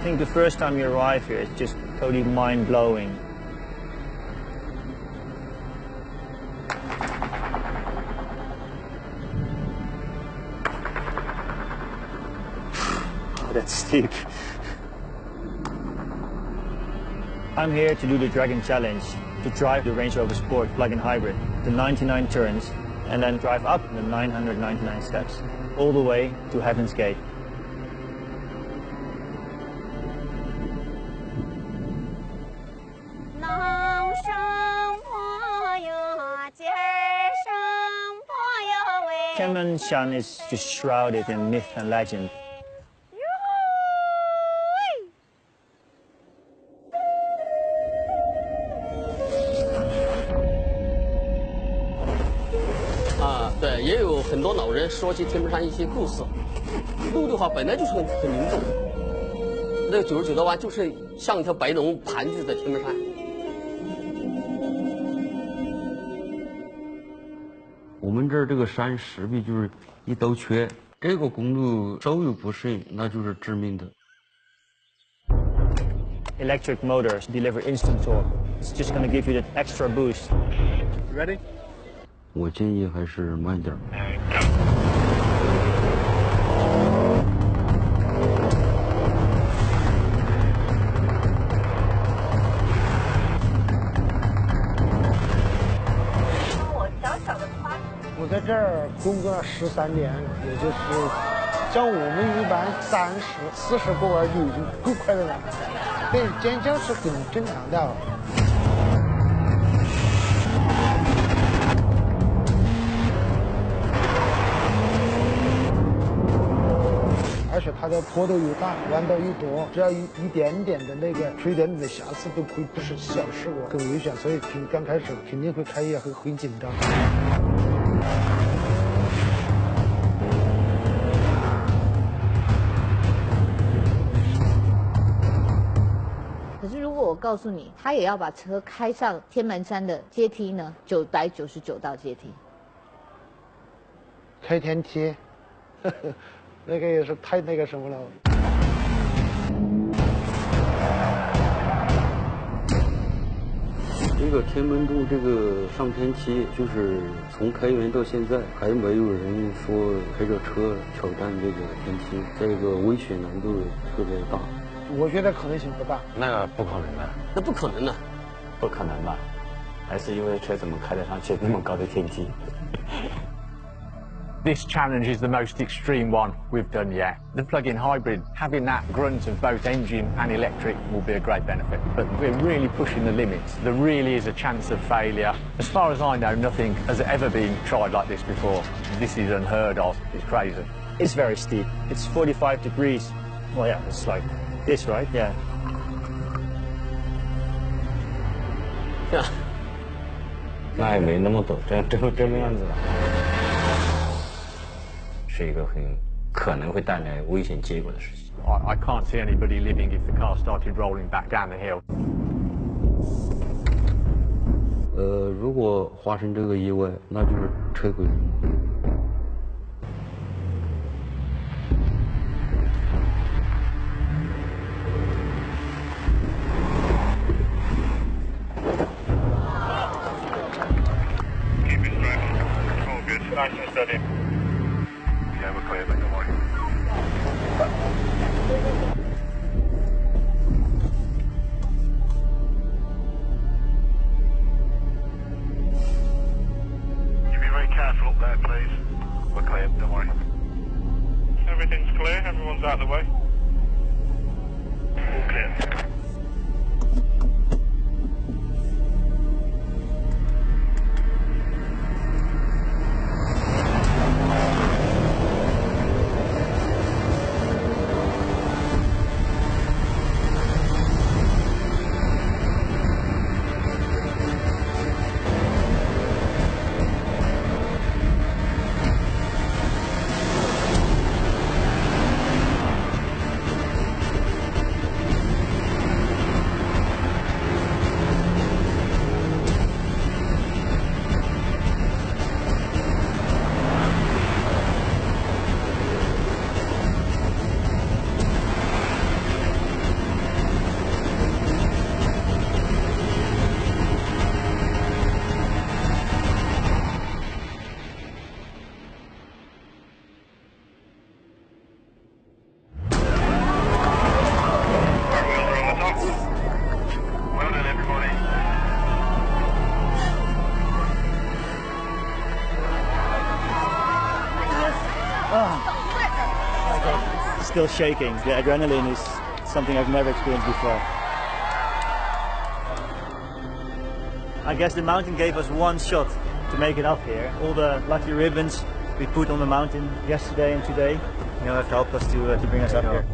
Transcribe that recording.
I think the first time you arrive here, it's just totally mind-blowing. That's steep. I'm here to do the Dragon Challenge, to drive the Range Rover Sport plug-in hybrid, the 99 turns, and then drive up the 999 steps, all the way to Heaven's Gate. Kermanshah is just shrouded in myth and legend.对，也有很多老人说起天门山一些故事。路的话本来就是很灵动，那个99道弯就是像一条白龙盘踞在天门山。我们这儿这个山石壁就是一都缺，这个公路稍有不慎，那就是致命的。Electric motors deliver instant torque. It's just going to give you that extra boost. Ready? 我建议还是慢点。我在这儿工作了13年，也就是像我们一般30、40过弯就已经够快的了，对，尖叫是很正常的。而且它的坡度又大，弯道又多，只要一点点的那个吹点点的瑕疵都会不是小事故，很危险，所以刚开始肯定会开业很紧张。可是如果我告诉你，他也要把车开上天门山的阶梯呢，999道阶梯，开天梯，那个也是太那个什么了。这个天门渡这个上天梯，就是从开园到现在，还没有人说开着车挑战这个天梯，这个危险难度特别大。我觉得可能性不大。那个不可能的。那不可能的。不可能吧？还是因为车怎么开得上去那么高的天梯？This challenge is the most extreme one we've done yet. The plug-in hybrid, having that grunt of both engine and electric will be a great benefit. But we're really pushing the limits. There really is a chance of failure. As far as I know, nothing has ever been tried like this before. This is unheard of. It's crazy. It's very steep. It's 45 degrees. Well, yeah, it's like this, right? Yeah. Yeah. 那也没那么陡，这么样子的。是一个很可能会带来危险结果的事情。I can't see anybody living if the car started rolling back down the hill. 如果发生这个意外，那就是车毁人亡。Keep it straight. All good. Nice and steady. Yeah, we're clear, mate, don't worry. You be very careful up there, please. We're clear, don't worry. Everything's clear, everyone's out of the way. All clear. Still shaking. The adrenaline is something I've never experienced before. I guess the mountain gave us one shot to make it up here. All the lucky ribbons we put on the mountain yesterday and today, have helped us to bring us up here.